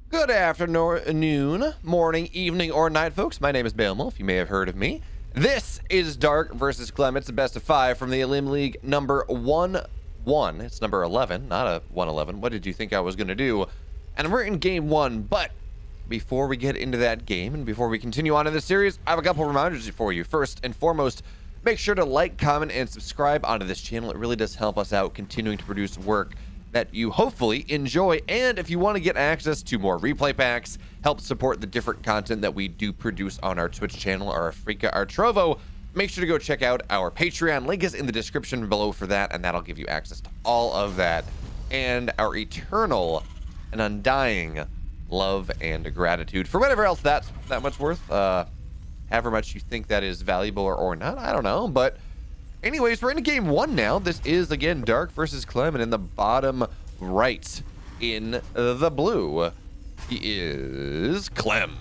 Good afternoon, morning, evening, or night, folks. My name is Beowulf. You may have heard of me. This is Dark versus Clem. It's a best of 5 from the OlimoLeague number 1-1. It's number 11, not a 111. What did you think I was going to do? And we're in game 1, but before we get into that game and before we continue on in this series, I have a couple reminders for you. First and foremost, make sure to like, comment, and subscribe onto this channel. It really does help us out continuing to produce work that you hopefully enjoy. And if you want to get access to more replay packs, help support the different content that we do produce on our Twitch channel, our Africa, our Trovo, make sure to go check out our Patreon. Link is in the description below for that, and that'll give you access to all of that. And our eternal and undying love and gratitude for whatever else that's that much worth. However much you think that is valuable or not, I don't know. But anyways, we're in game 1 now. This is, again, Dark versus Clem, and in the bottom right in the blue, he is Clem.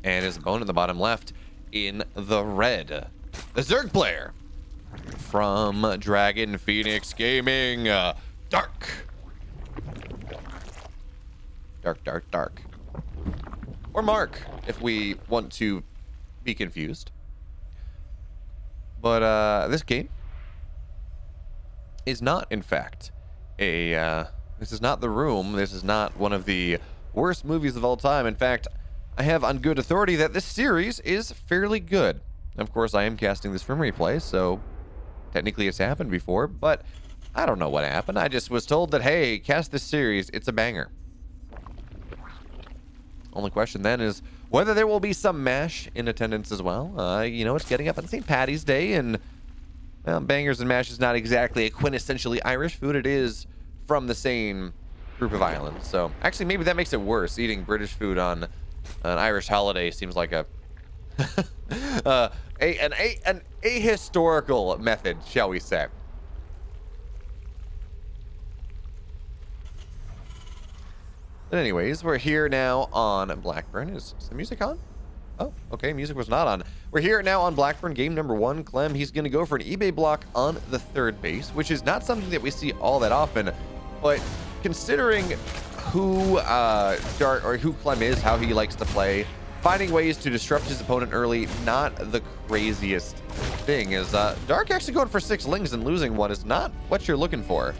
And his opponent in the bottom left in the red, the Zerg player from Dragon Phoenix Gaming, Dark. Dark. Or Mark, if we want to be confused. But this game is not, in fact, this is not The Room. This is not one of the worst movies of all time. In fact, I have on good authority that this series is fairly good. Of course, I am casting this from replay, so technically it's happened before, but I don't know what happened. I just was told that, hey, cast this series, it's a banger. Only question then is whether there will be some MASH in attendance as well. You know, it's getting up on St. Paddy's Day, and bangers and MASH is not exactly a quintessentially Irish food. It is from the same group of islands. So actually, maybe that makes it worse. Eating British food on an Irish holiday seems like an ahistorical method, shall we say. But anyways, we're here now on Blackburn. Is the music on? Oh, okay, music was not on. We're here now on Blackburn, game number 1. Clem, he's going to go for an eBay block on the third base, which is not something that we see all that often. But considering who who Clem is, how he likes to play, finding ways to disrupt his opponent early, not the craziest thing. Is Dark actually going for 6 lings and losing one is not what you're looking for.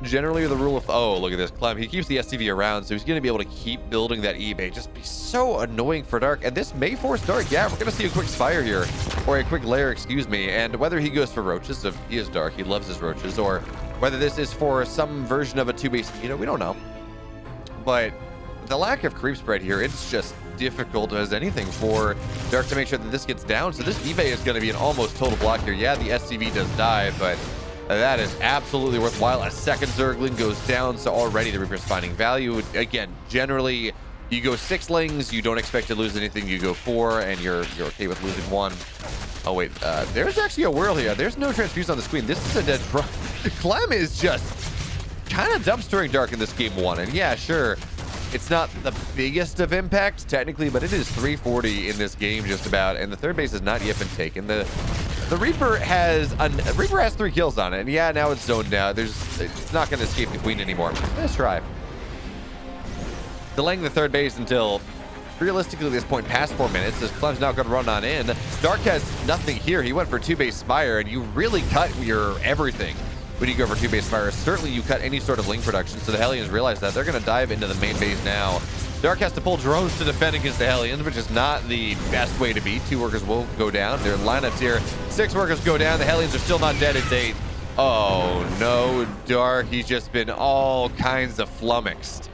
Generally, the rule of, oh, look at this, Clem, he keeps the STV around, so he's going to be able to keep building that eBay. Just be so annoying for Dark, and this may force Dark. Yeah, we're going to see a quick Spire here, or a quick lair, excuse me, and whether he goes for roaches, if he is Dark, he loves his roaches, or whether this is for some version of a 2-base, we don't know. But the lack of creep spread here, it's just difficult as anything for Dark to make sure that this gets down, so this eBay is going to be an almost total block here. Yeah, the STV does die, but that is absolutely worthwhile. A second Zergling goes down, so already the Reaper's finding value. Again, generally, you go 6 lings, you don't expect to lose anything. You go 4, and you're okay with losing 1. Oh, wait, there's actually a whirl here. There's no transfuse on the screen. This is a dead drop. Clem is just kind of dumpstering Dark in this game 1. And yeah, sure, it's not the biggest of impacts, technically, but it is 340 in this game, just about. And the third base has not yet been taken. The Reaper has 3 kills on it, and yeah, now it's zoned out. It's not going to escape the Queen anymore. Let's try. Delaying the third base until, realistically, at this point, past 4 minutes, as Clem's now going to run on in. Dark has nothing here. He went for 2-base Spire, and you really cut your everything when you go for 2-base Spire. Certainly, you cut any sort of Ling production, so the Hellions realize that. They're going to dive into the main base now. Dark has to pull drones to defend against the Hellions, which is not the best way to be. 2 workers will go down. Their lineups here. 6 workers go down. The Hellions are still not dead. It's 8. Oh, no. Dark, he's just been all kinds of flummoxed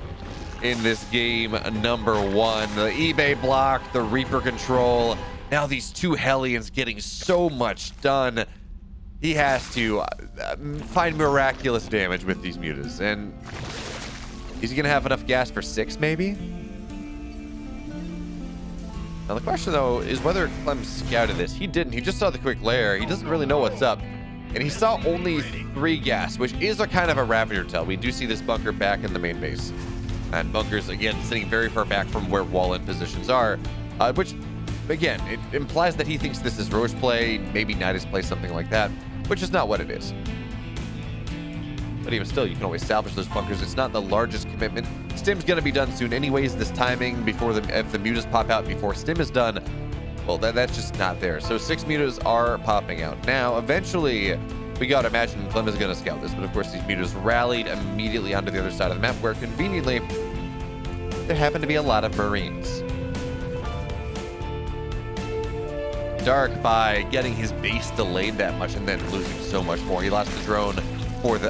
in this game number 1. The eBay block, the Reaper control. Now these 2 Hellions getting so much done. He has to find miraculous damage with these mutas. And is he going to have enough gas for 6, maybe? Now, the question, though, is whether Clem scouted this. He didn't. He just saw the quick lair. He doesn't really know what's up. And he saw only 3 gas, which is a kind of a Ravager tell. We do see this bunker back in the main base. And bunkers, again, sitting very far back from where wall-in positions are, which, again, it implies that he thinks this is Roche play, maybe Nidus play, something like that. which is not what it is. But even still, you can always salvage those bunkers. It's not the largest commitment. Stim's going to be done soon anyways. This timing before if the mutas pop out before Stim is done, well, that's just not there. So 6 mutas are popping out. Now, eventually, we got to imagine Clem is going to scout this. But of course, these mutas rallied immediately onto the other side of the map where conveniently, there happen to be a lot of Marines. Dark, by getting his base delayed that much and then losing so much more. He lost the drone.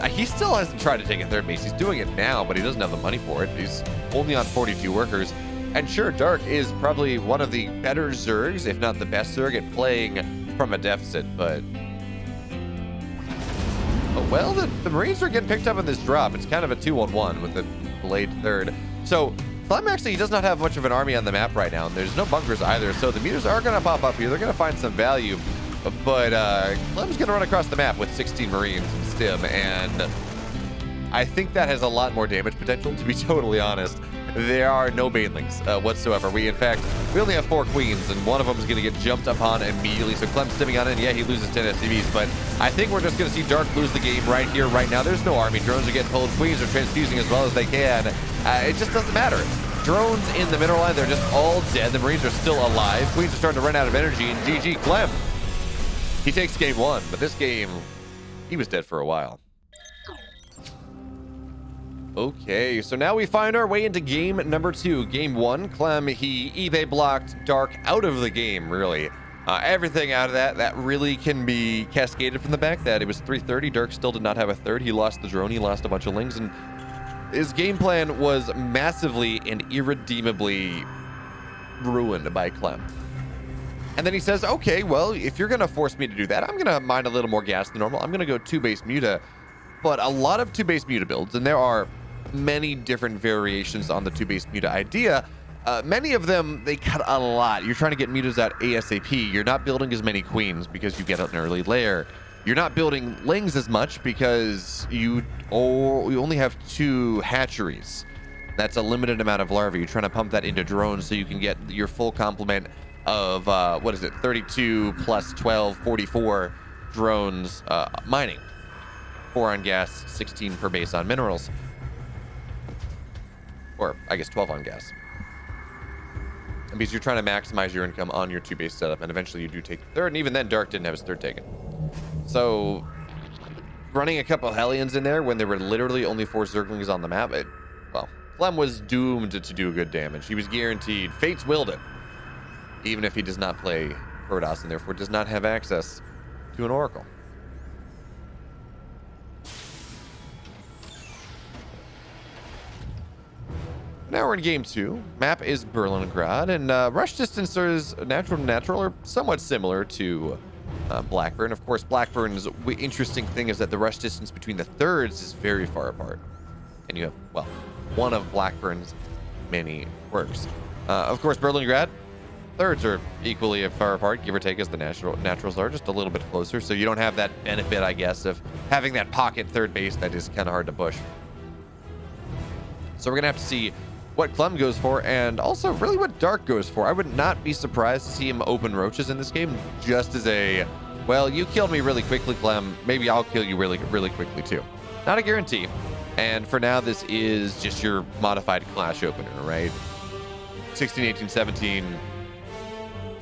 He still hasn't tried to take a third base. He's doing it now, but he doesn't have the money for it. He's only on 42 workers. And sure, Dark is probably one of the better Zergs, if not the best Zerg, at playing from a deficit. But well, the Marines are getting picked up in this drop. It's kind of a 2-on-1 with the delayed third. So Clem actually does not have much of an army on the map right now, and there's no bunkers either. So the mutas are going to pop up here. They're going to find some value. But Clem's going to run across the map with 16 Marines and Stim, and I think that has a lot more damage potential, to be totally honest. There are no banelings whatsoever. In fact, we only have 4 queens, and one of them is going to get jumped upon immediately. So Clem's stimming on in. Yeah, he loses 10 SCVs, but I think we're just going to see Dark lose the game right here, right now. There's no army. Drones are getting pulled. Queens are transfusing as well as they can. It just doesn't matter. Drones in the middle line, they're just all dead. The Marines are still alive. Queens are starting to run out of energy, and GG Clem. He takes game 1, but this game, he was dead for a while. Okay, so now we find our way into game number 2. Game 1, Clem, he eBay blocked Dark out of the game, really. Everything out of that really can be cascaded from the fact that it was 330. Dark still did not have a third. He lost the drone, he lost a bunch of lings, and his game plan was massively and irredeemably ruined by Clem. And then he says, okay, well, if you're going to force me to do that, I'm going to mine a little more gas than normal. I'm going to go 2-base muta. But a lot of 2-base muta builds, and there are many different variations on the 2-base muta idea. Many of them, they cut a lot. You're trying to get mutas out ASAP. You're not building as many queens because you get an early layer. You're not building lings as much because you only have 2 hatcheries. That's a limited amount of larvae. You're trying to pump that into drones so you can get your full complement of 32 plus 12, 44 drones mining. 4 on gas, 16 per base on minerals. Or I guess 12 on gas. Because you're trying to maximize your income on your 2-base setup, and eventually you do take the third, and even then Dark didn't have his third taken. So running a couple Hellions in there when there were literally only 4 Zerglings on the map, well, Clem was doomed to do good damage. He was guaranteed. Fates willed it. Even if he does not play Protoss and therefore does not have access to an Oracle. Now we're in game 2. Map is Berlingrad, and rush distances, natural, are somewhat similar to Blackburn. Of course, Blackburn's interesting thing is that the rush distance between the thirds is very far apart. And you have, well, one of Blackburn's many quirks. Of course, Berlingrad, thirds are equally far apart, give or take, as the naturals are, just a little bit closer. So you don't have that benefit, I guess, of having that pocket third base that is kind of hard to push. So we're going to have to see what Clem goes for, and also really what Dark goes for. I would not be surprised to see him open roaches in this game, just as a, well, you killed me really quickly, Clem. Maybe I'll kill you really, really quickly too. Not a guarantee. And for now, this is just your modified clash opener, right? 16, 18, 17.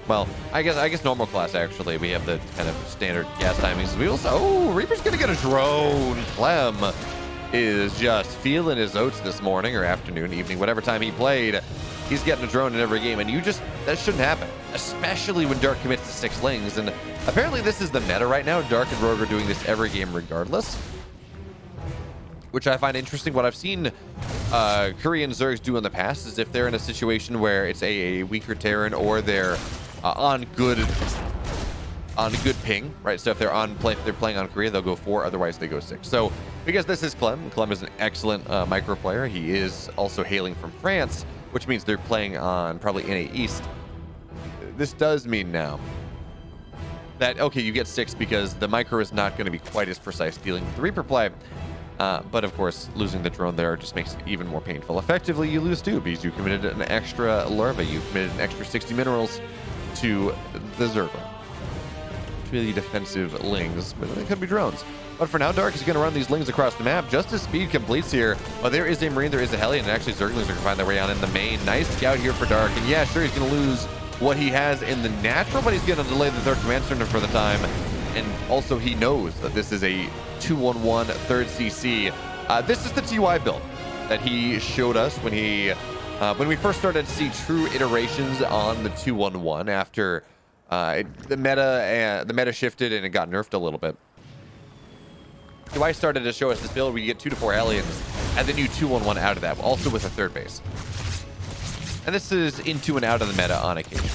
Well, I guess normal class, actually. We have the kind of standard gas timings. We also, oh, Reaper's gonna get a drone. Clem is just feeling his oats this morning or afternoon, evening, whatever time he played. He's getting a drone in every game, and that shouldn't happen, especially when Dark commits to 6 lings. And apparently this is the meta right now. Dark and Rogue are doing this every game regardless, which I find interesting. What I've seen Korean Zergs do in the past is if they're in a situation where it's a weaker Terran, or they're on good ping, right? So if they're playing on Korea, they'll go 4, otherwise they go 6. So because this is Clem is an excellent micro player. He is also hailing from France, which means they're playing on probably NA East. This does mean now that, okay, you get 6 because the micro is not going to be quite as precise dealing with the Reaper play. But of course, losing the drone there just makes it even more painful. Effectively, you lose 2 because you committed an extra larva. You committed an extra 60 minerals to the Zergling. really defensive Lings, but they could be drones. But for now, Dark is going to run these Lings across the map just as speed completes here. But there is a Marine, there is a Hellion, and actually Zerglings are going to find their way on in the main. Nice scout here for Dark, and yeah, sure, he's going to lose what he has in the natural, but he's going to delay the third command center for the time. And also, he knows that this is a 2-1-1 third CC. This is the TY build that he showed us when we first started to see true iterations on the 2-1-1 after the meta shifted and it got nerfed a little bit. TY started to show us this build where you get 2 to 4 Hellions and then you 2-1-1 out of that, also with a third base. And this is into and out of the meta on occasion.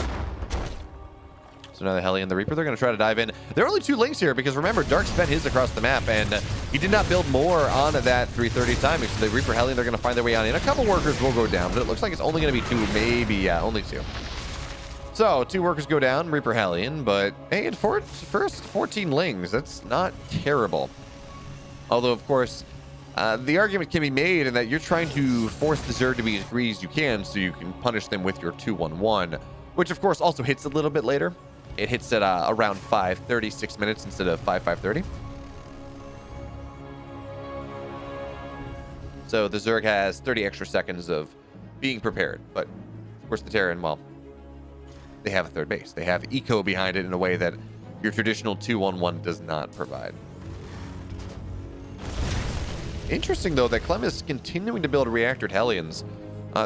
So now the Hellion and the Reaper, they're going to try to dive in. There are only 2 Lings here because remember, Dark spent his across the map and he did not build more on that 330 timing. So the Reaper Hellion, they're going to find their way on in. A couple workers will go down, but it looks like it's only going to be 2, maybe, yeah, only 2. So 2 workers go down, Reaper Hellion, but hey, at first 14 Lings, that's not terrible. Although, of course, the argument can be made in that you're trying to force the Zerg to be as greedy as you can so you can punish them with your 2-1-1, which of course also hits a little bit later. It hits at around 5:36 minutes instead of 5:30. So the Zerg has 30 extra seconds of being prepared. But of course the Terran, well, they have a third base. They have eco behind it in a way that your traditional 2-1-1 does not provide. Interesting though that Clem is continuing to build reactored Hellions.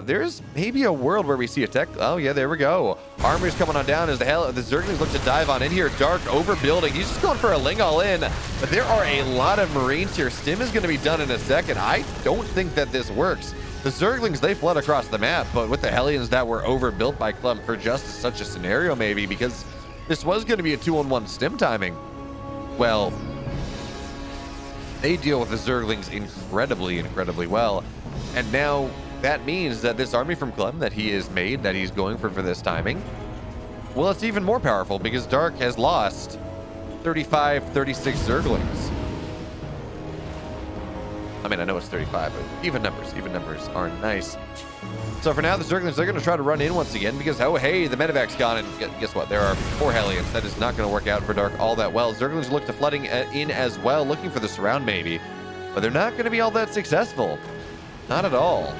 There's maybe a world where we see a tech. Oh yeah, there we go. Armor's coming on down as the Zerglings look to dive on in here. Dark overbuilding. He's just going for a Ling all in. But there are a lot of Marines here. Stim is going to be done in a second. I don't think that this works. The Zerglings, they fled across the map, but with the Hellions that were overbuilt by Clem for just such a scenario maybe, because this was going to be a 2-on-1 Stim timing. Well, they deal with the Zerglings incredibly well. And now that means that this army from Clem that he has made, that he's going for this timing, well, it's even more powerful because Dark has lost 35-36 Zerglings. I mean, I know it's 35, but even numbers are nice. So for now, the Zerglings, they're going to try to run in once again because, oh, hey, the medevac's gone, and guess what? There are 4 Hellions. That is not going to work out for Dark all that well. Zerglings look to flooding in as well, looking for the surround maybe, but they're not going to be all that successful. Not at all.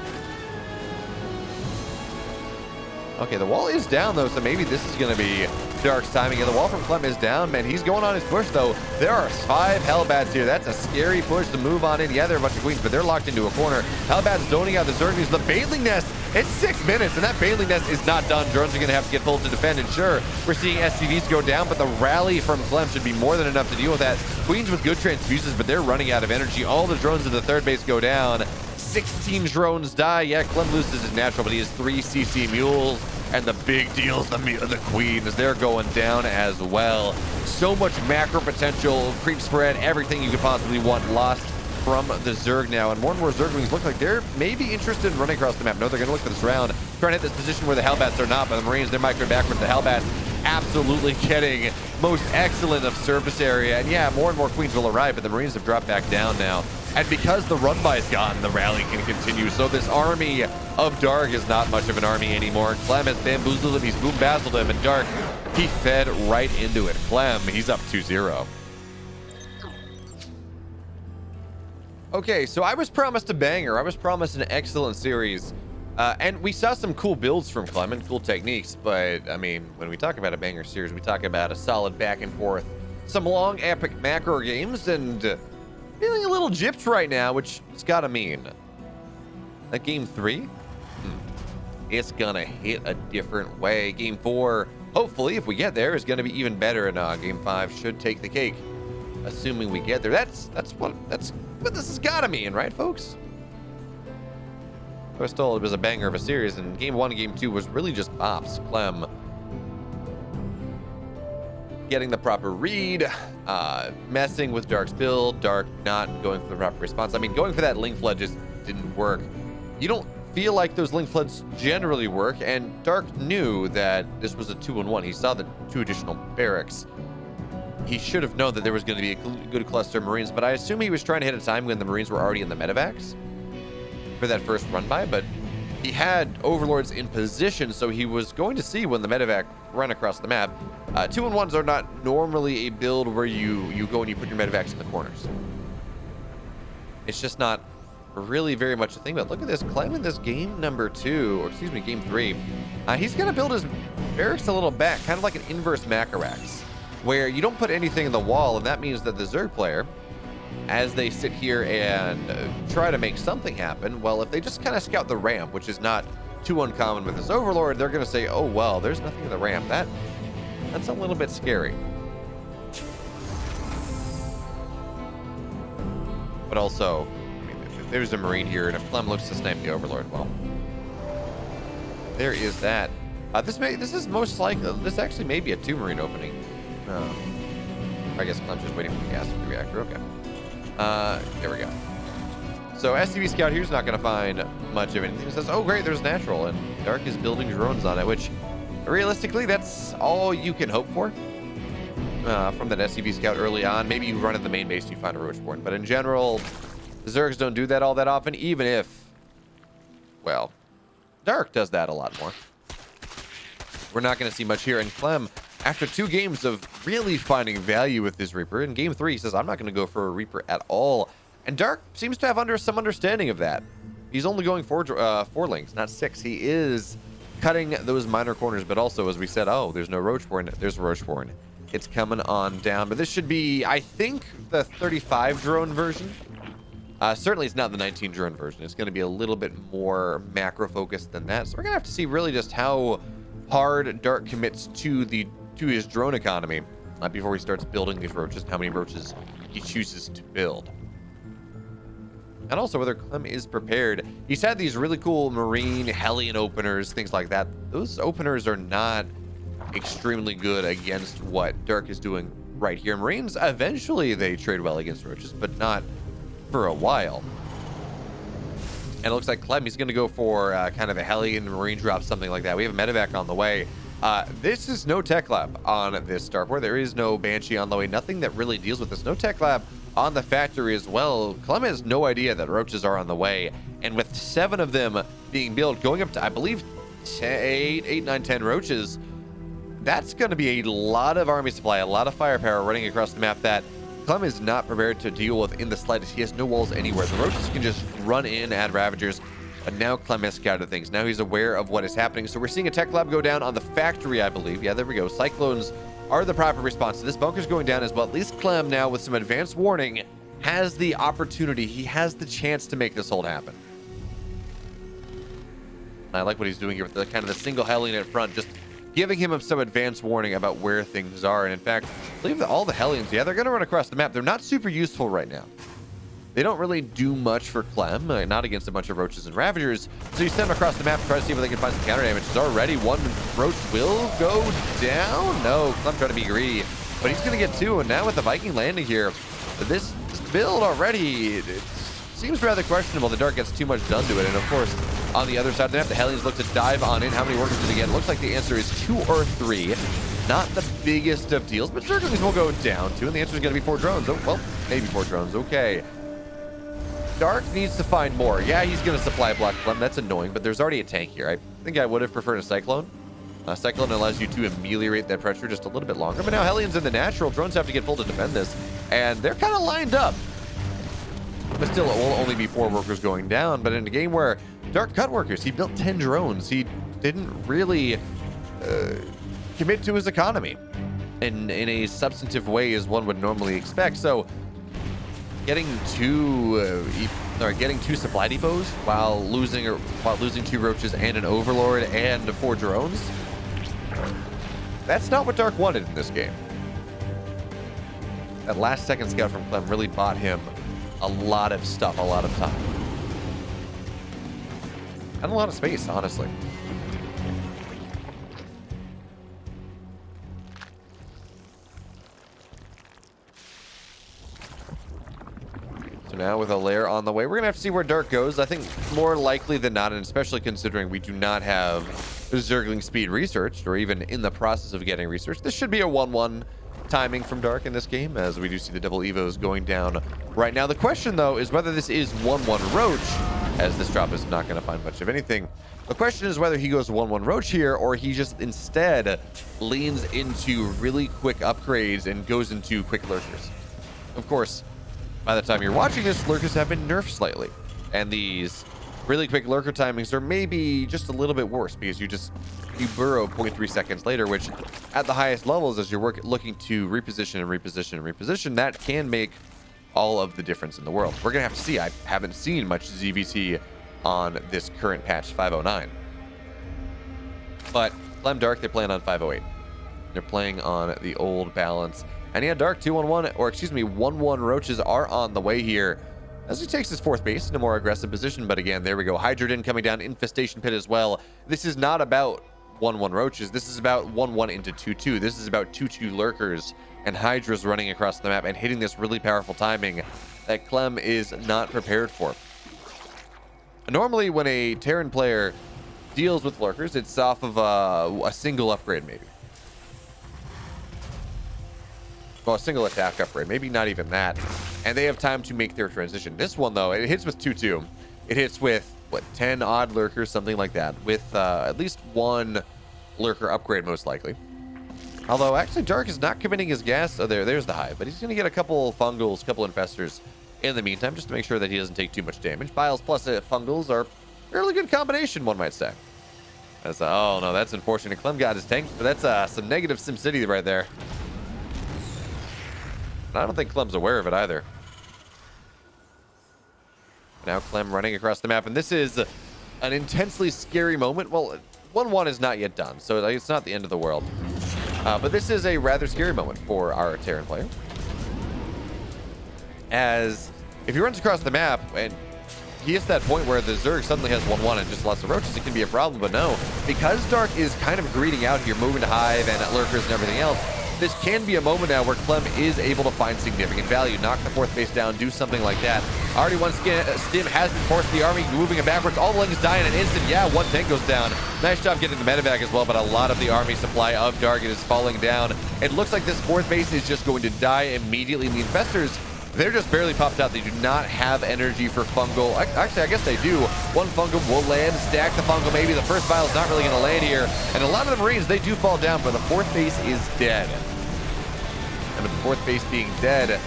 Okay, the wall is down, though, so maybe this is going to be Dark's timing. And the wall from Clem is down, man. He's going on his push, though. There are 5 Hellbats here. That's a scary push to move on in. Yeah, there are a bunch of Queens, but they're locked into a corner. Hellbats zoning out the Zerglings. The Baitling Nest, it's 6 minutes, and that Baitling Nest is not done. Drones are going to have to get pulled to defend, and sure, we're seeing SCVs go down, but the rally from Clem should be more than enough to deal with that. Queens with good transfuses, but they're running out of energy. All the drones at the third base go down. 16 drones die. Yeah, Clem loses his natural, but he has 3 CC mules. And the big deals, the Queens, they're going down as well. So much macro potential, creep spread, everything you could possibly want lost from the Zerg now. And more Zerglings look like they're maybe interested in running across the map. No, they're going to look for this round, trying to hit this position where the Hellbats are not, but the Marines, they're migrating backwards. The Hellbats absolutely getting most excellent of surface area. And yeah, more and more Queens will arrive, but the Marines have dropped back down now. And because the run by is gone, the rally can continue. So this army of Dark is not much of an army anymore. Clem has bamboozled him, he's boom-bazzled him, and Dark, he fed right into it. Clem, he's up 2-0. Okay, so I was promised a banger. I was promised an excellent series. And we saw some cool builds from Clem and cool techniques, but I mean, when we talk about a banger series, we talk about a solid back and forth, some long epic macro games, and feeling a little gypped right now, which it's gotta mean that game 3, it's gonna hit a different way. Game 4, hopefully, if we get there, is gonna be even better, and game 5 should take the cake, assuming we get there. That's what this has gotta mean, right, folks? I was told it was a banger of a series, and game 1 and game 2 was really just bops. Clem getting the proper read, messing with Dark's build, Dark not going for the proper response. I mean, going for that Ling Flood just didn't work. You don't feel like those Ling Floods generally work, and Dark knew that this was a 2-on-1. He saw the 2 additional barracks. He should have known that there was going to be a good cluster of Marines, but I assume he was trying to hit a time when the Marines were already in the medevacs for that first run by, but he had Overlords in position, so he was going to see when the medevac ran across the map. 2-in-1s are not normally a build where you go and you put your medevacs in the corners. It's just not really very much a thing. But look at this, Clem in this game number 2, or excuse me, game 3. He's gonna build his barracks a little back, kind of like an inverse Macarax, where you don't put anything in the wall, and that means that the Zerg player, as they sit here and try to make something happen, well, if they just kind of scout the ramp, which is not too uncommon with this Overlord, they're gonna say, oh well, there's nothing in the ramp. That's a little bit scary. But also, I mean, if there's a Marine here, and if Clem looks to snipe the Overlord, well, there is that. This is most likely, this actually may be a 2 Marine opening. I guess Clem's just waiting for the gas for the reactor. Okay. There we go. So SCV Scout here's not going to find much of anything. It says, oh great, there's natural, and Dark is building drones on it, which realistically, that's all you can hope for from that SCV Scout early on. Maybe you run at the main base and you find a Roachborn, but in general, the Zergs don't do that all that often, even if, well, Dark does that a lot more. We're not going to see much here. And Clem, after 2 games of really finding value with his Reaper, in game 3, he says, I'm not going to go for a Reaper at all. And Dark seems to have some understanding of that. He's only going 4 links, not 6. He is cutting those minor corners, but also, as we said, oh, there's no Roachborn. There's a Roachborn. It's coming on down. But this should be, I think, the 35 drone version. Certainly, it's not the 19 drone version. It's going to be a little bit more macro-focused than that. So we're going to have to see really just how hard Dark commits to his drone economy before he starts building these roaches, and how many roaches he chooses to build. And also whether Clem is prepared. He's had these really cool Marine Hellion openers, things like that. Those openers are not extremely good against what Dark is doing right here. Marines, eventually they trade well against roaches, but not for a while. And it looks like Clem, he's going to go for kind of a Hellion Marine drop, something like that. We have a medevac on the way. This is no tech lab on this starport. There is no Banshee on the way. Nothing that really deals with this. No tech lab on the factory as well. Clem has no idea that roaches are on the way. And with 7 of them being built, going up to, I believe, 8, 9, 10 roaches, that's going to be a lot of army supply, a lot of firepower running across the map that Clem is not prepared to deal with in the slightest. He has no walls anywhere. The roaches can just run in, add Ravagers. But now Clem has scouted things. Now he's aware of what is happening. So we're seeing a tech lab go down on the factory, I believe. Yeah, there we go. Cyclones are the proper response to this. Bunker's going down as well. At least Clem now, with some advanced warning, has the opportunity. He has the chance to make this hold happen. I like what he's doing here with the kind of the single Hellion at front, just giving him some advanced warning about where things are. And in fact, I believe that all the Hellions, yeah, they're going to run across the map. They're not super useful right now. They don't really do much for Clem, not against a bunch of roaches and ravagers. So you send them across the map to try to see if they can find some counter damage. There's already 1 roach will go down. No, Clem trying to be greedy, but he's going to get 2. And now with the Viking landing here, this build already, it seems rather questionable. The Dark gets too much done to it. And of course, on the other side of the map, the Hellions look to dive on in. How many workers did he get? It looks like the answer is 2 or 3. Not the biggest of deals, but Zerglings will go down too. And the answer is going to be 4 drones. Oh, well, maybe 4 drones. Okay. Dark needs to find more. Yeah, he's going to supply block Clem. That's annoying, but there's already a tank here. I think I would have preferred a Cyclone. Cyclone allows you to ameliorate that pressure just a little bit longer. But now Hellions in the natural. Drones have to get full to defend this. And they're kind of lined up. But still, it will only be 4 workers going down. But in a game where Dark cut workers, he built 10 drones. He didn't really commit to his economy in a substantive way as one would normally expect. So getting 2 supply depots while losing 2 roaches and an overlord and 4 drones, that's not what Dark wanted in this game. That last second scout from Clem really bought him a lot of stuff, a lot of time, and a lot of space, honestly. So now with a lair on the way, we're gonna have to see where Dark goes. I think more likely than not, and especially considering we do not have Zergling speed researched, or even in the process of getting researched, this should be a 1-1 timing from Dark in this game, as we do see the double evos going down right now. The question though is whether this is 1-1 roach as this drop is not going to find much of anything. The question is whether he goes 1-1 Roach here, or he just instead leans into really quick upgrades and goes into quick lurkers. Of course, by the time you're watching this, lurkers have been nerfed slightly, and these really quick lurker timings are maybe just a little bit worse because you burrow 0.3 seconds later, which at the highest levels, as you're looking to reposition and reposition and reposition, that can make all of the difference in the world. We're gonna have to see. I haven't seen much ZVT on this current patch 509, but Clem Dark, they plan on 508. They're playing on the old balance, and yeah, Dark 2-1-1, or excuse me, 1-1 Roaches are on the way here as he takes his fourth base in a more aggressive position. But again, there we go. Hydrogen coming down, Infestation Pit as well. This is not about 1-1 Roaches. This is about 1-1 into 2-2. This is about 2-2 lurkers and Hydras running across the map and hitting this really powerful timing that Clem is not prepared for. Normally, when a Terran player deals with lurkers, it's off of a single upgrade, maybe. Well, a single attack upgrade, maybe not even that. And they have time to make their transition. This one, though, it hits with 2-2. It hits with, what, 10 odd lurkers, something like that, with at least one lurker upgrade, most likely. Although, actually, Dark is not committing his gas. Oh, there's the hive. But he's going to get a couple fungals, couple infestors in the meantime, just to make sure that he doesn't take too much damage. Biles plus fungals are a fairly good combination, one might say. That's, oh, no, that's unfortunate. Clem got his tank, but that's some negative SimCity right there. And I don't think Clem's aware of it either. Now Clem running across the map, and this is an intensely scary moment. Well, 1-1 is not yet done, so it's not the end of the world. But this is a rather scary moment for our Terran player. As if he runs across the map and he hits that point where the Zerg suddenly has 1-1 and just lots of roaches, it can be a problem. But no, because Dark is kind of greeding out here, moving to hive and lurkers and everything else, this can be a moment now where Clem is able to find significant value, knock the fourth base down, do something like that. Already one stim has been forced, the army moving it backwards. All the Lings die in an instant. Yeah, one tank goes down. Nice job getting the medevac as well, but a lot of the army supply of Dark is falling down. It looks like this fourth base is just going to die immediately. And the infestors, they're just barely popped out. They do not have energy for fungal. Actually, I guess they do. One fungal will land, stack the fungal maybe. The first vial is not really going to land here. And a lot of the Marines, they do fall down, but the fourth base is dead. And with the fourth base being dead,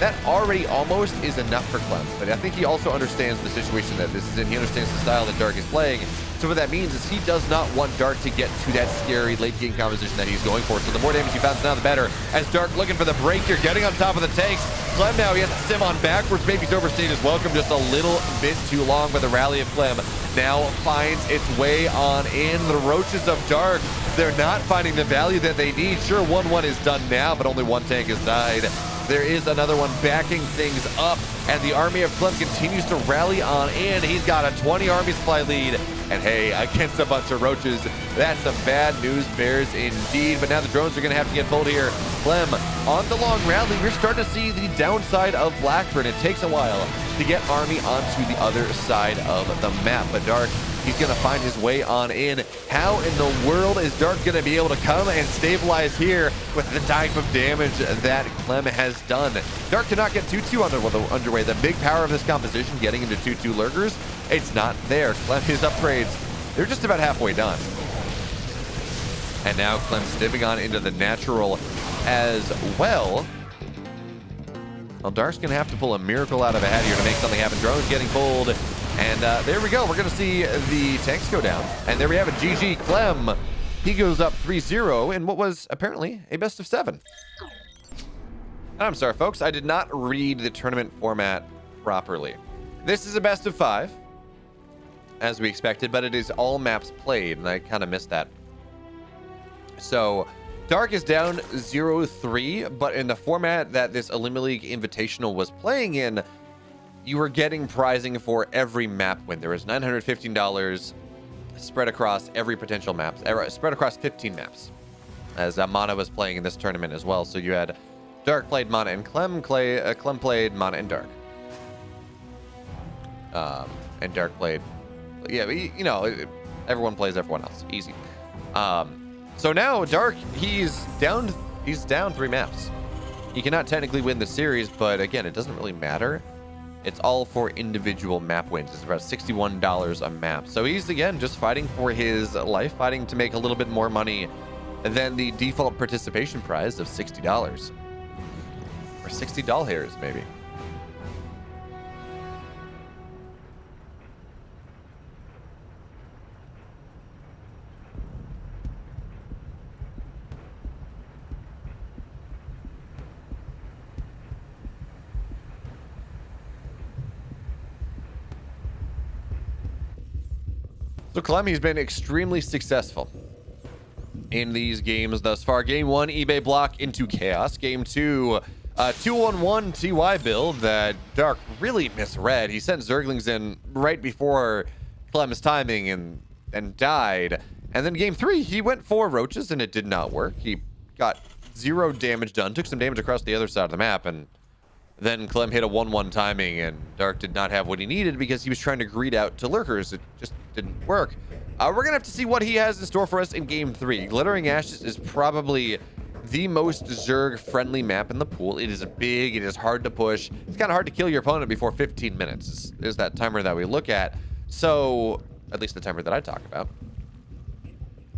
that already almost is enough for Clem. But I think he also understands the situation that this is in. He understands the style that Dark is playing. So what that means is he does not want Dark to get to that scary late game composition that he's going for. So the more damage he bounces down, the better. As Dark looking for the break here, getting on top of the tanks. Clem now, he has to sim on backwards. Maybe he's overstayed his welcome just a little bit too long, but the rally of Clem now finds its way on in. The Roaches of Dark, they're not finding the value that they need. Sure, 1-1 is done now, but only one tank has died. There is another one backing things up, and the army of Clem continues to rally on in. He's got a 20 army supply lead, and hey, against a bunch of roaches, that's some bad news bears indeed. But now the drones are going to have to get pulled here. Clem on the long rally. We're starting to see the downside of Blackburn. It takes a while to get army onto the other side of the map, but Dark, he's going to find his way on in. How in the world is Dark going to be able to come and stabilize here with the type of damage that Clem has done? Dark cannot get 2-2 underway. The big power of this composition, getting into 2-2 lurkers, it's not there. Clem, his upgrades, they're just about halfway done. And now Clem stepping on into the natural as well. Well, Dark's going to have to pull a miracle out of a hat here to make something happen. Drones getting pulled. And there we go. We're going to see the tanks go down. And there we have it. GG Clem. He goes up 3-0 in what was apparently a best of 7. And I'm sorry, folks. I did not read the tournament format properly. This is a best of 5, as we expected, but it is all maps played, and I kind of missed that. So Dark is down 0-3, but in the format that this OlimoLeague Invitational was playing in, you were getting prizing for every map win. There was $915 spread across every potential map, spread across 15 maps, as Mana was playing in this tournament as well. So you had Dark played Mana and Clem played Mana and Dark. And Dark played, yeah, you know, everyone plays everyone else. Easy. So now Dark, he's down 3 maps. He cannot technically win the series, but again, it doesn't really matter It's all for individual map wins. It's about $61 a map. So he's, again, just fighting for his life, fighting to make a little bit more money than the default participation prize of $60. Or $60 hairs, maybe. So Clem, he's been extremely successful in these games thus far. Game 1, eBay block into chaos. Game 2, 2-on-1 TY build that Dark really misread. He sent Zerglings in right before Clem's timing and died. And then game 3, he went for roaches and it did not work. He got 0 damage done, took some damage across the other side of the map, and then Clem hit a 1-1 timing, and Dark did not have what he needed because he was trying to greed out to lurkers. It just didn't work. We're going to have to see what he has in store for us in Game 3. Glittering Ashes is probably the most Zerg-friendly map in the pool. It is big. It is hard to push. It's kind of hard to kill your opponent before 15 minutes is that timer that we look at. So, at least the timer that I talk about,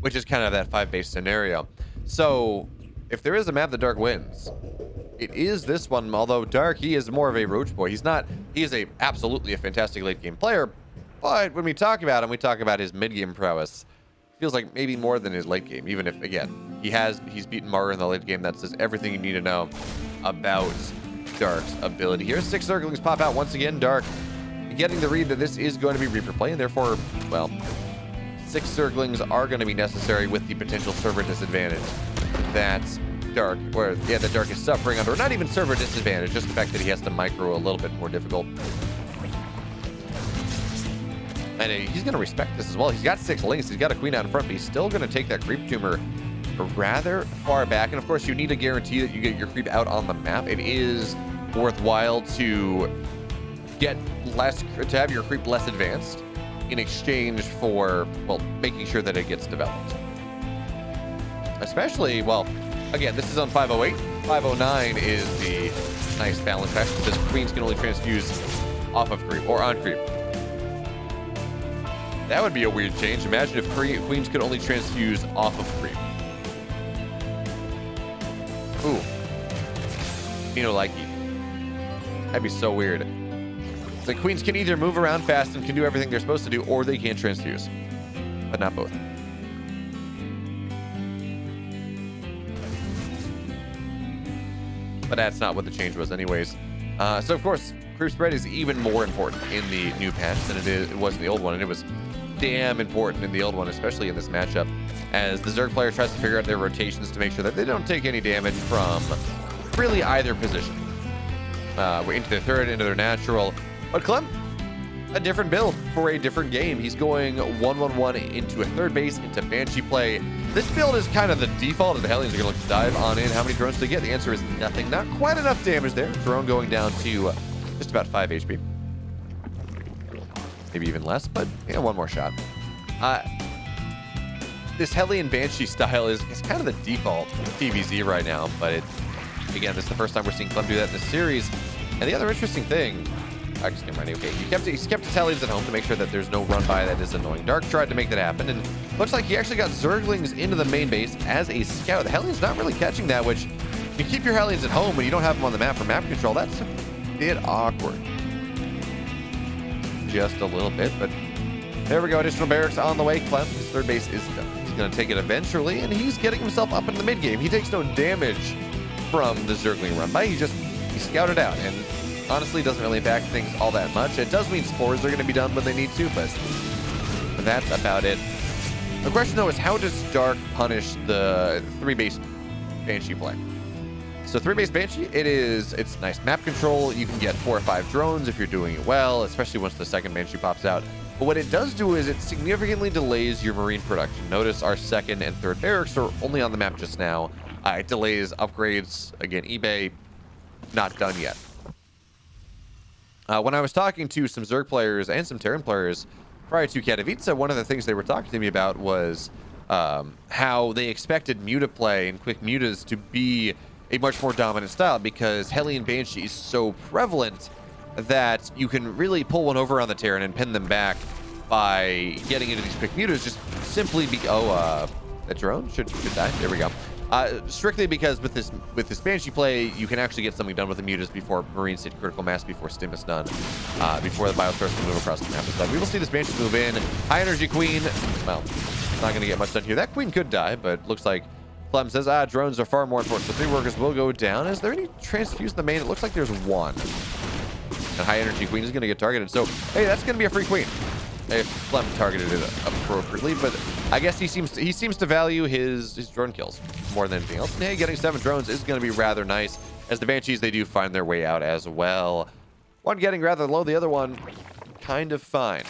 which is kind of that 5-base scenario. So, if there is a map that Dark wins, it is this one. Although Dark, he is more of a roach boy. He is absolutely a fantastic late game player, but when we talk about him, we talk about his mid game prowess. Feels like maybe more than his late game, even if, again, he's beaten Mara in the late game. That says everything you need to know about Dark's ability here. 6 Zerglings pop out once again. Dark getting the read that this is going to be Reaper play, and therefore, well, 6 Zerglings are going to be necessary with the potential server disadvantage that Dark is suffering under. Not even server disadvantage, just the fact that he has to micro a little bit more difficult. And he's going to respect this as well. He's got 6 links. He's got a queen out in front, but he's still going to take that creep tumor rather far back. And of course, you need to guarantee that you get your creep out on the map. It is worthwhile to have your creep less advanced in exchange for, well, making sure that it gets developed. Especially, well, again, this is on 508. 509 is the nice balance patch because queens can only transfuse off of creep or on creep. That would be a weird change. Imagine if queens could only transfuse off of creep. Ooh. Like that'd be so weird. It's like queens can either move around fast and can do everything they're supposed to do, or they can't transfuse. But not both. But that's not what the change was anyways. So of course, creep spread is even more important in the new patch than it was in the old one, and it was damn important in the old one, especially in this matchup, as the Zerg player tries to figure out their rotations to make sure that they don't take any damage from really either position. We're into their third, into their natural. But Clem, a different build for a different game. He's going 1-1-1 into a third base, into Banshee play. This build is kind of the default, and the Hellions are going to look to dive on in. How many drones do they get? The answer is nothing. Not quite enough damage there. Drone going down to just about 5 HP. Maybe even less, but one more shot. This Hellion Banshee style is kind of the default TVZ right now, but again, this is the first time we're seeing Clem do that in this series. And the other interesting thing, he kept his Hellions at home to make sure that there's no run by that is annoying. Dark tried to make that happen, and looks like he actually got Zerglings into the main base as a scout. The Hellion's not really catching that, which you keep your Hellions at home when you don't have them on the map for map control. That's a bit awkward. Just a little bit, but there we go. Additional barracks on the way. Clem, his third base is done. He's going to take it eventually, and he's getting himself up in the mid game. He takes no damage from the Zergling run by. He scouted out, and honestly doesn't really impact things all that much. It does mean spores are going to be done when they need to, but that's about it. The question though is, how does Dark punish the 3-base Banshee play? So 3-base Banshee, it's nice map control. You can get 4 or 5 drones if you're doing it well, especially once the second Banshee pops out. But what it does do is it significantly delays your marine production. Notice our second and third barracks are only on the map just now. It delays upgrades. Again, eBay, not done yet. When I was talking to some Zerg players and some Terran players prior to Katowice, one of the things they were talking to me about was how they expected Muta play and quick Mutas to be a much more dominant style because Hellion Banshee is so prevalent that you can really pull one over on the Terran and pin them back by getting into these quick mutas, just simply be that drone should die. There we go. Strictly because with this Banshee play, you can actually get something done with the mutas before Marines hit critical mass, before stim is done, before the Biostar's can move across the map. But we will see this Banshee move in. High energy Queen. Well, not going to get much done here. That Queen could die, but looks like Clem says, drones are far more important. So 3 workers will go down. Is there any transfuse in the main? It looks like there's 1. And High energy Queen is going to get targeted. So, hey, that's going to be a free Queen if Clem targeted it appropriately. But I guess he seems to value his drone kills more than anything else. And hey, getting 7 drones is going to be rather nice, as the Banshees, they do find their way out as well. One getting rather low, the other one kind of fine.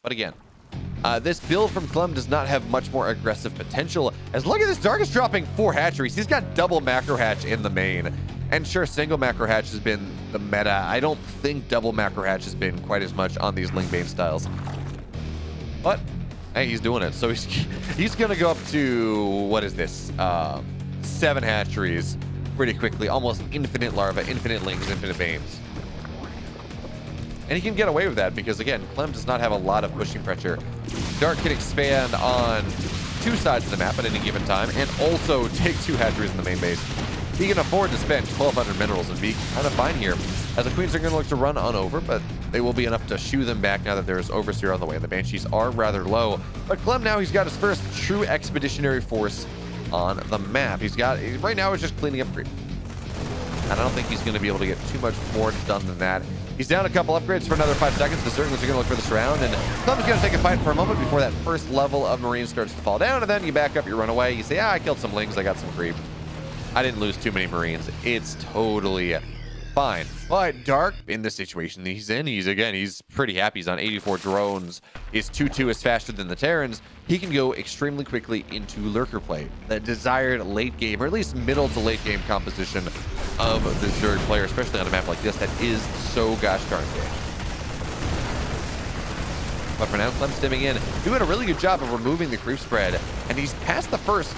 But again, this build from Clem does not have much more aggressive potential, as look at this, Dark is dropping 4 hatcheries. He's got double macro hatch in the main. And sure, single macro hatch has been the meta. I don't think double macro hatch has been quite as much on these Ling Bane styles. But hey, he's doing it. So he's going to go up to, what is this? 7 hatcheries pretty quickly. Almost infinite larvae, infinite Lings, infinite Banes. And he can get away with that because, again, Clem does not have a lot of pushing pressure. Dark can expand on 2 sides of the map at any given time and also take 2 hatcheries in the main base. He can afford to spend 1,200 minerals and be kind of fine here, as the Queens are going to look to run on over, but they will be enough to shoo them back now that there's Overseer on the way. The Banshees are rather low, but Clem now, he's got his first true expeditionary force on the map. Right now, he's just cleaning up creep. And I don't think he's going to be able to get too much more done than that. He's down a couple upgrades for another 5 seconds. The Zerglings are going to look for this round, and Clem's going to take a fight for a moment before that first level of Marines starts to fall down, and then you back up, you run away, you say, I killed some Lings, I got some creep. I didn't lose too many Marines. It's totally fine. But Dark, in the situation he's in, he's pretty happy. He's on 84 drones. His 2-2 is faster than the Terrans. He can go extremely quickly into lurker play, that desired late game, or at least middle to late game composition of the Zerg player, especially on a map like this that is so gosh darn big. But for now, Clem's stimming in, doing a really good job of removing the creep spread, and he's past the first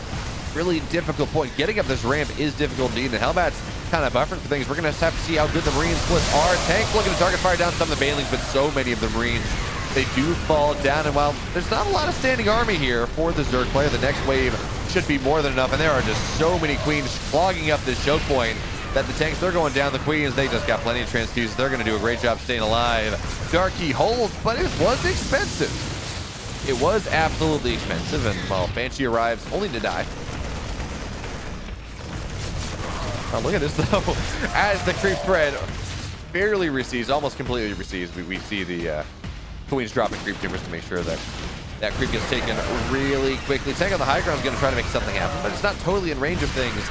really difficult point. Getting up this ramp is difficult indeed, and Hellbat's kind of buffering for things. We're going to have to see how good the Marine splits are. Tank looking to target fire down some of the Banelings, but so many of the Marines, they do fall down. And while there's not a lot of standing army here for the Zerg player, the next wave should be more than enough, and there are just so many Queens clogging up this choke point that the tanks, they're going down. The Queens, they just got plenty of transfuses. They're going to do a great job staying alive. Darky holds, but it was expensive. It was absolutely expensive, and well, Banshee arrives only to die. Oh, look at this though. As the creep spread barely recedes, almost completely recedes, we see the Queens dropping creep timbers to make sure that that creep gets taken really quickly. Tank on the high ground is going to try to make something happen, but it's not totally in range of things.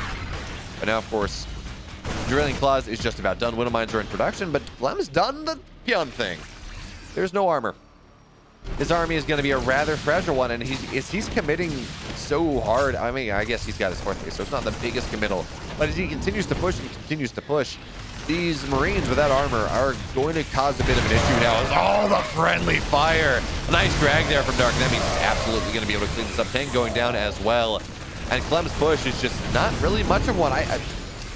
But now, of course, Drilling Claws is just about done. Widow Mines are in production, but Clem's done the Pyun thing. There's no armor. His army is going to be a rather fragile one, and he's committing so hard. I mean, I guess he's got his 4th base, so it's not the biggest committal. But as he continues to push and continues to push, these Marines without armor are going to cause a bit of an issue now. As all the friendly fire. A nice drag there from Dark. That means he's absolutely going to be able to clean this up. Tank going down as well. And Clem's push is just not really much of one.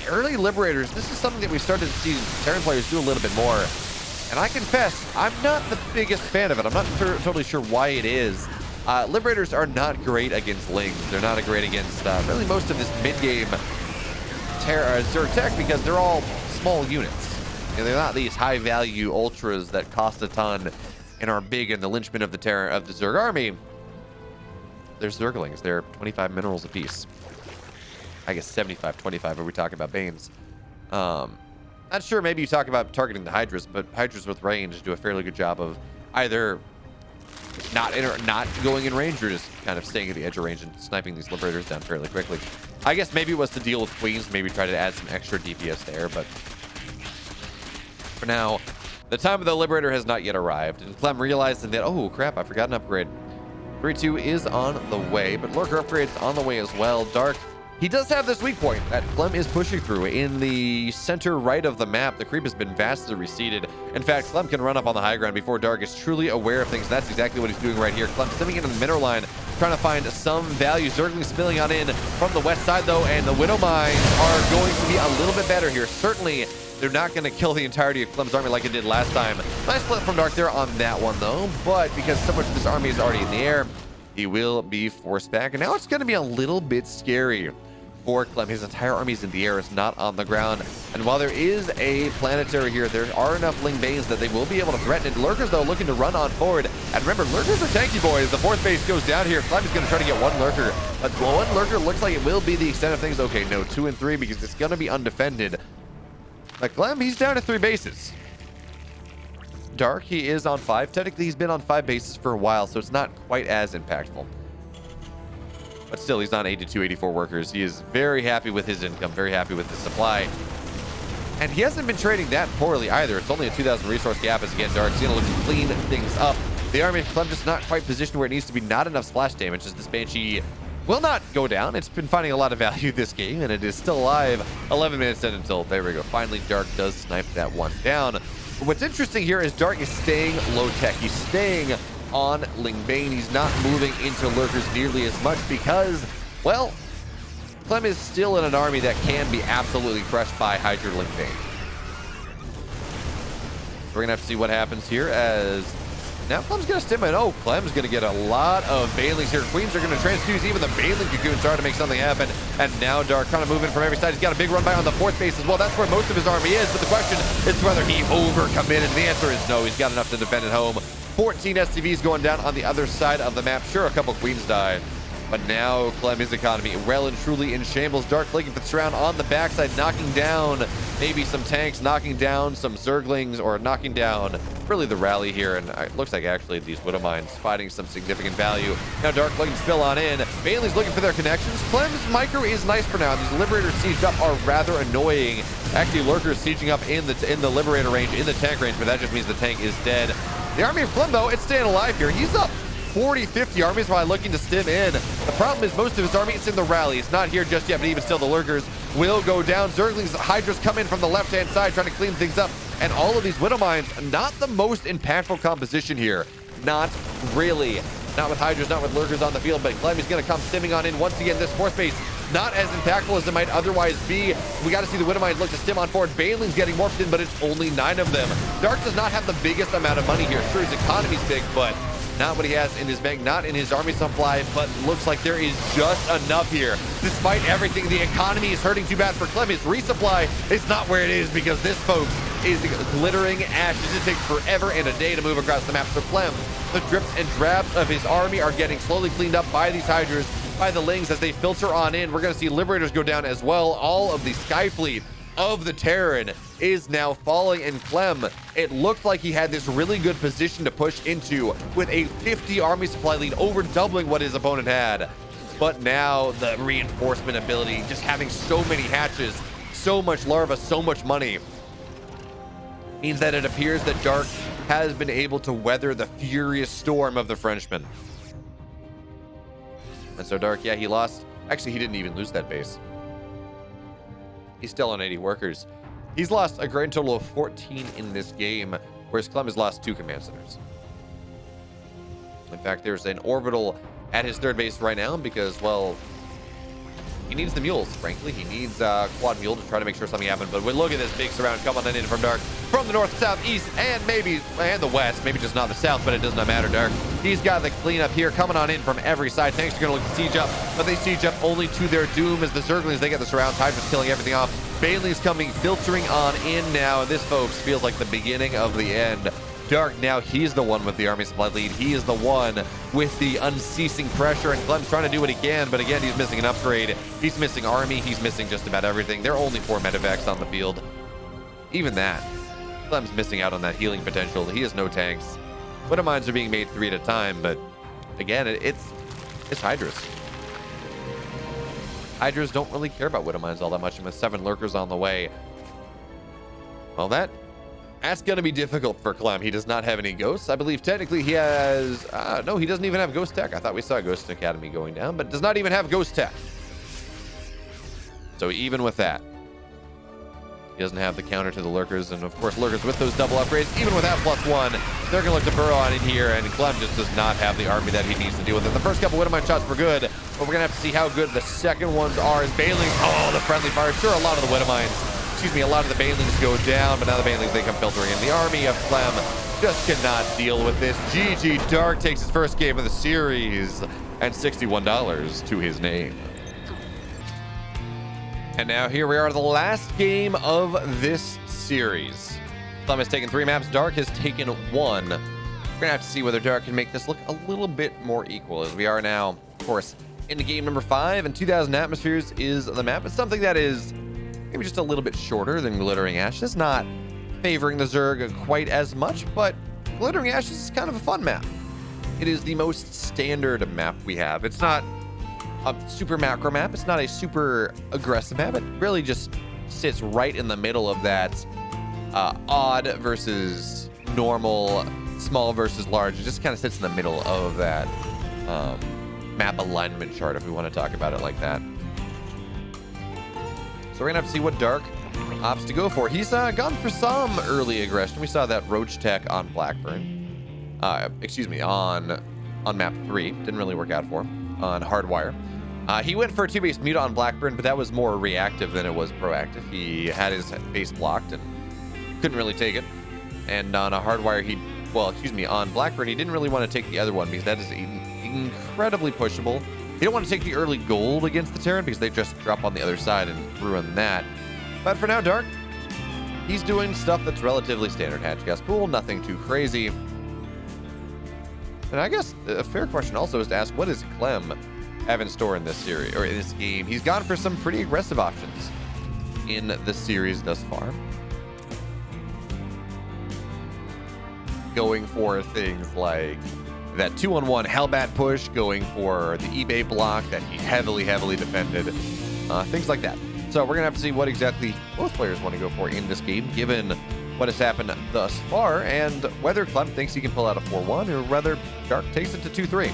Early Liberators, this is something that we started to see Terran players do a little bit more. And I confess, I'm not the biggest fan of it. I'm not totally sure why it is. Liberators are not great against Lings. They're not great against really most of this mid-game Zerg tech, because they're all small units. And they're not these high-value ultras that cost a ton and are big in the linchpin of the Zerg army. They're Zerglings. They're 25 minerals apiece. I guess 75, 25 if we talk about Banes. Not sure, maybe you talk about targeting the Hydras, but Hydras with range do a fairly good job of either not going in range or just kind of staying at the edge of range and sniping these Liberators down fairly quickly. I guess maybe it was to deal with Queens, maybe try to add some extra DPS there, but for now, the time of the Liberator has not yet arrived, and Clem realizing that, oh crap, I forgot an upgrade. 3-2 is on the way, but Lurker upgrade's on the way as well. Dark, he does have this weak point that Clem is pushing through. In the center right of the map, the creep has been vastly receded. In fact, Clem can run up on the high ground before Dark is truly aware of things. That's exactly what he's doing right here. Clem stepping into the middle line, trying to find some value. Zergling spilling on in from the west side, though, and the Widow Mines are going to be a little bit better here. Certainly They're not going to kill the entirety of Clem's army like it did last time. Nice split from Dark there on that one, though. But because so much of this army is already in the air, he will be forced back. And now it's going to be a little bit scary for Clem. His entire army is in the air. It's not on the ground. And while there is a planetary here, there are enough Ling Banes that they will be able to threaten it. Lurkers, though, looking to run on forward. And remember, Lurkers are tanky boys. The fourth base goes down here. Clem is going to try to get one Lurker. But one Lurker looks like it will be the extent of things. Okay, no, 2 and 3 because it's going to be undefended. But Clem, he's down to 3 bases. Dark, he is on 5. Technically, he's been on 5 bases for a while, so it's not quite as impactful. But still, he's on 82, 84 workers. He is very happy with his income, very happy with his supply. And he hasn't been trading that poorly either. It's only a 2,000 resource gap as, again, Dark's going to look to clean things up. The army of Clem just not quite positioned where it needs to be. Not enough splash damage as this Banshee will not go down. It's been finding a lot of value this game, and it is still alive 11 minutes in until, there we go. Finally, Dark does snipe that one down. But what's interesting here is Dark is staying low tech. He's staying on Ling Bane. He's not moving into Lurkers nearly as much because, well, Clem is still in an army that can be absolutely crushed by Hydra Ling Bane. We're going to have to see what happens here as now Clem's going to stim it. Oh, Clem's going to get a lot of Banelings here. Queens are going to transfuse even the Baneling Cocoon trying to make something happen. And now Dark kind of moving from every side. He's got a big run by on the 4th base as well. That's where most of his army is. But the question is whether he overcommitted. The answer is no. He's got enough to defend at home. 14 SCVs going down on the other side of the map. Sure, a couple Queens died. But now Clem, his economy, well and truly in shambles. Dark looking for the surround on the backside, knocking down maybe some tanks, knocking down some Zerglings, or knocking down really the rally here. And it looks like actually these Widow Mines fighting some significant value. Now Dark looking to spill on in. Bailey's looking for their connections. Clem's micro is nice for now. These Liberators sieged up are rather annoying. Actually, Lurkers sieging up in the Liberator range, in the tank range, but that just means the tank is dead. The army of Clem, though, it's staying alive here. He's up 40, 50 armies while looking to stim in. The problem is most of his army is in the rally. It's not here just yet, but even still, the Lurkers will go down. Zerglings, Hydras come in from the left-hand side trying to clean things up. And all of these Widow Mines, not the most impactful composition here. Not really. Not with Hydras, not with Lurkers on the field, but Clem is going to come stimming on in once again. This 4th base, not as impactful as it might otherwise be. We got to see the Widow Mines look to stim on forward. Baneling's getting morphed in, but it's only 9 of them. Dark does not have the biggest amount of money here. Sure, his economy's big, but not what he has in his bank, not in his army supply, but looks like there is just enough here. Despite everything, the economy is hurting too bad for Clem. His resupply is not where it is because this, folks, is glittering ashes. It takes forever and a day to move across the map. So Clem, the drips and drabs of his army are getting slowly cleaned up by these Hydras, by the Lings as they filter on in. We're going to see Liberators go down as well. All of the Sky Fleet of the Terran is now falling, and Clem, it looked like he had this really good position to push into with a 50 army supply lead, over doubling what his opponent had. But now the reinforcement ability, just having so many hatches, so much larva, so much money, means that it appears that Dark has been able to weather the furious storm of the Frenchmen. And so Dark, yeah, he lost. Actually, he didn't even lose that base. He's still on 80 workers. He's lost a grand total of 14 in this game, whereas Clem has lost 2 command centers. In fact, there's an orbital at his 3rd base right now because, well, he needs the mules, frankly. He needs quad mule to try to make sure something happens. But look at this big surround coming in from Dark, from the north, south, east, and the west. Maybe just not the south, but it does not matter, Dark. He's got the cleanup here coming on in from every side. Tanks are going to look to siege up, but they siege up only to their doom as the Zerglings, they get the surrounds. Hydra's killing everything off. Bailey's coming, filtering on in now. And this, folks, feels like the beginning of the end. Dark, now he's the one with the army supply lead. He is the one with the unceasing pressure, and Clem's trying to do what he can, but again, he's missing an upgrade. He's missing army. He's missing just about everything. There are only 4 medevacs on the field. Even that, Clem's missing out on that healing potential. He has no tanks. Widow Mines are being made 3 at a time, but again, it's Hydras. Hydras don't really care about Widow Mines all that much, and with 7 Lurkers on the way, well, that's going to be difficult for Clem. He does not have any ghosts. I believe technically he has... no, he doesn't even have ghost tech. I thought we saw Ghost Academy going down, but does not even have ghost tech. So even with that, he doesn't have the counter to the Lurkers. And of course, Lurkers with those double upgrades, even without +1, they're going to look to burrow on in here. And Clem just does not have the army that he needs to deal with it. The first couple Widow Mine shots were good, but we're going to have to see how good the second ones are. As Bailey, oh, the friendly fire. Sure, a lot of the Widow Mines excuse me, a lot of the banelings go down, but now the banelings, they come filtering in. The army of Clem just cannot deal with this. GG Dark takes his first game of the series and $61 to his name. And now here we are, the last game of this series. Clem has taken 3 maps, Dark has taken 1. We're gonna have to see whether Dark can make this look a little bit more equal, as we are now, of course, into game number 5, and 2,000 atmospheres is the map. It's something that is maybe just a little bit shorter than Glittering Ashes, not favoring the Zerg quite as much, but Glittering Ashes is kind of a fun map. It is the most standard map we have. It's not a super macro map. It's not a super aggressive map. It really just sits right in the middle of that odd versus normal, small versus large. It just kind of sits in the middle of that map alignment chart, if we want to talk about it like that. So we're gonna have to see what Dark opts to go for. He's gone for some early aggression. We saw that Roach Tech on Blackburn. Excuse me, on map 3. Didn't really work out for him on Hardwire. He went for a 2-base mute on Blackburn, but that was more reactive than it was proactive. He had his base blocked and couldn't really take it. And on a Hardwire, on Blackburn, he didn't really want to take the other one because that is incredibly pushable. You don't want to take the early gold against the Terran because they just drop on the other side and ruin that. But for now, Dark, he's doing stuff that's relatively standard. Hatch gas pool, nothing too crazy. And I guess a fair question also is to ask, what does Clem have in store in this series, or in this game? He's gone for some pretty aggressive options in the series thus far. Going for things like that 2-on-1 Hellbat push, going for the eBay block that he heavily defended, things like that. So we're gonna have to see what exactly both players want to go for in this game, given what has happened thus far, and whether Clem thinks he can pull out a 4-1 or whether Dark takes it to 2-3.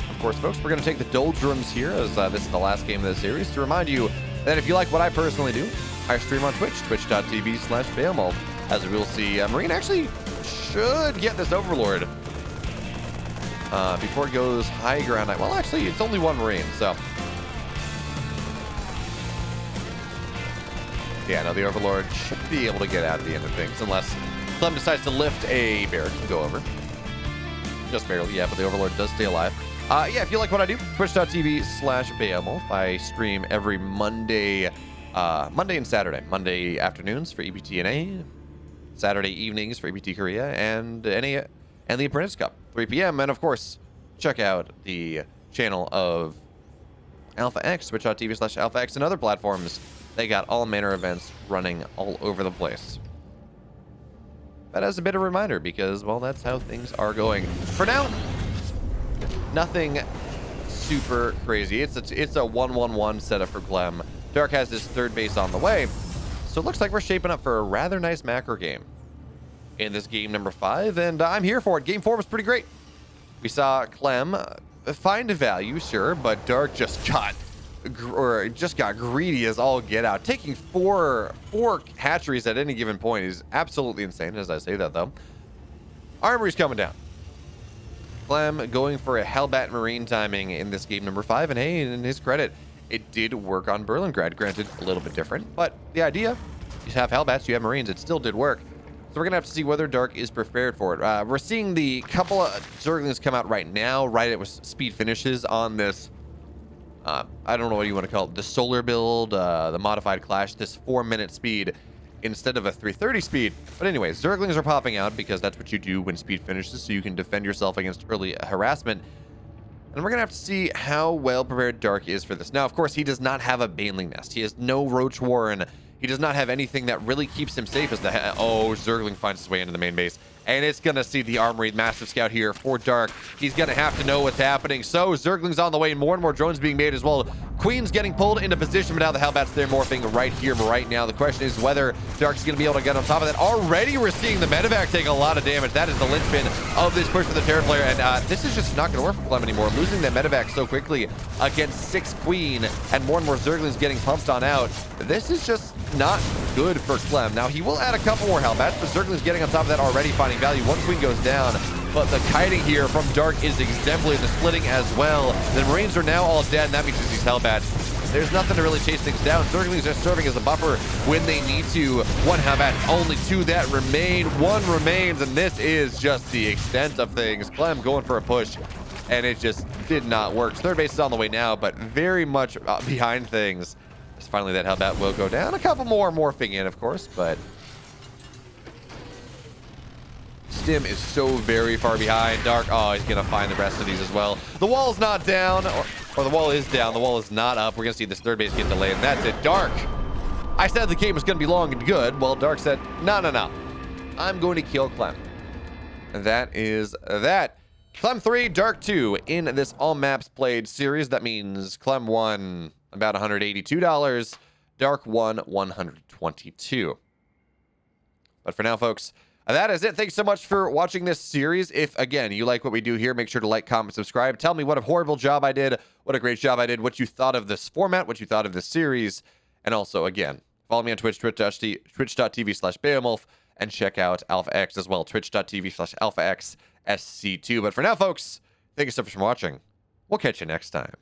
Of course, folks, we're going to take the doldrums here, as this is the last game of the series, to remind you that if you like what I personally do, I stream on Twitch, twitch.tv/Beowulf. As we will see, Marine actually should get this Overlord before it goes high ground. Well, actually, it's only 1 Marine, so. Yeah, no, the Overlord should be able to get out at the end of things, unless Clem decides to lift a barrack and go over. Just barely, yeah, but the Overlord does stay alive. Yeah, if you like what I do, twitch.tv/Beowulf. I stream every Monday and Saturday. Monday afternoons for EBT&A, Saturday evenings for EBT Korea, and NA and the Apprentice Cup, 3 p.m. And of course, check out the channel of Alpha X, twitch.tv/Alpha X, and other platforms. They got all manner of events running all over the place. That as a bit of a reminder, because, well, that's how things are going. For now, nothing super crazy. It's a 1-1-1 setup for Clem. Dark has his 3rd base on the way, so it looks like we're shaping up for a rather nice macro game in this game number 5, and I'm here for it. Game 4 was pretty great. We saw Clem find a value, sure, but Dark just got greedy as all get out. Taking four hatcheries at any given point is absolutely insane. As I say that, though, Armory's coming down. Clem going for a Hellbat Marine timing in this game number 5, and hey, in his credit, it did work on Berlingrad. Granted, a little bit different, but the idea, you have Hellbats, you have Marines, it still did work. So we're gonna have to see whether Dark is prepared for it. We're seeing the couple of Zerglings come out right now, right? It was speed finishes on this, I don't know what you want to call it, the solar build, the modified clash, this 4-minute speed instead of a 3:30 speed. But anyway, Zerglings are popping out because that's what you do when speed finishes, so you can defend yourself against early harassment. And we're gonna have to see how well prepared Dark is for this. Now, of course, he does not have a Baneling Nest. He has no Roach Warren. He does not have anything that really keeps him safe as the Zergling finds his way into the main base. And it's gonna see the Armory massive scout here for Dark. He's gonna have to know what's happening. So Zergling's on the way, more and more drones being made as well. Queen's getting pulled into position, but now the Hellbats, they're morphing right here, right now. The question is whether Dark's gonna be able to get on top of that. Already we're seeing the medevac take a lot of damage. That is the linchpin of this push for the Terran player, and this is just not gonna work for Clem anymore. Losing that medevac so quickly against 6 Queen and more Zerglings getting pumped on out. This is just not good for Clem. Now he will add a couple more Hellbats, but Zergling's getting on top of that already, finding value. 1 Queen goes down. but the kiting here from Dark is exemplary, the splitting as well. The Marines are now all dead, and that means it's these Hellbats. There's nothing to really chase things down. Zerglings are serving as a buffer when they need to. One Hellbat, only two that remain. One remains, and this is just the extent of things. Clem going for a push, and it just did not work. Third base is on the way now, but very much behind things. Finally, that Hellbat will go down. A couple more morphing in, of course, but Stim is so very far behind. Dark, oh, he's going to find the rest of these as well. The wall's not down, or the wall is down. The wall is not up. We're going to see this third base get delayed, and that's it. Dark. I said the game was going to be long and good. Well, Dark said, no. I'm going to kill Clem. And that is that. Clem 3, Dark 2 in this all maps played series. That means Clem won about $182. Dark won $122. But for now, folks, that is it. Thanks so much for watching this series. If, again, you like what we do here, make sure to like, comment, subscribe. Tell me what a horrible job I did, what a great job I did, what you thought of this format, what you thought of this series. And also, again, follow me on Twitch, twitch.tv/Beowulf, and check out AlphaX as well, twitch.tv/AlphaXSC2. But for now, folks, thank you so much for watching. We'll catch you next time.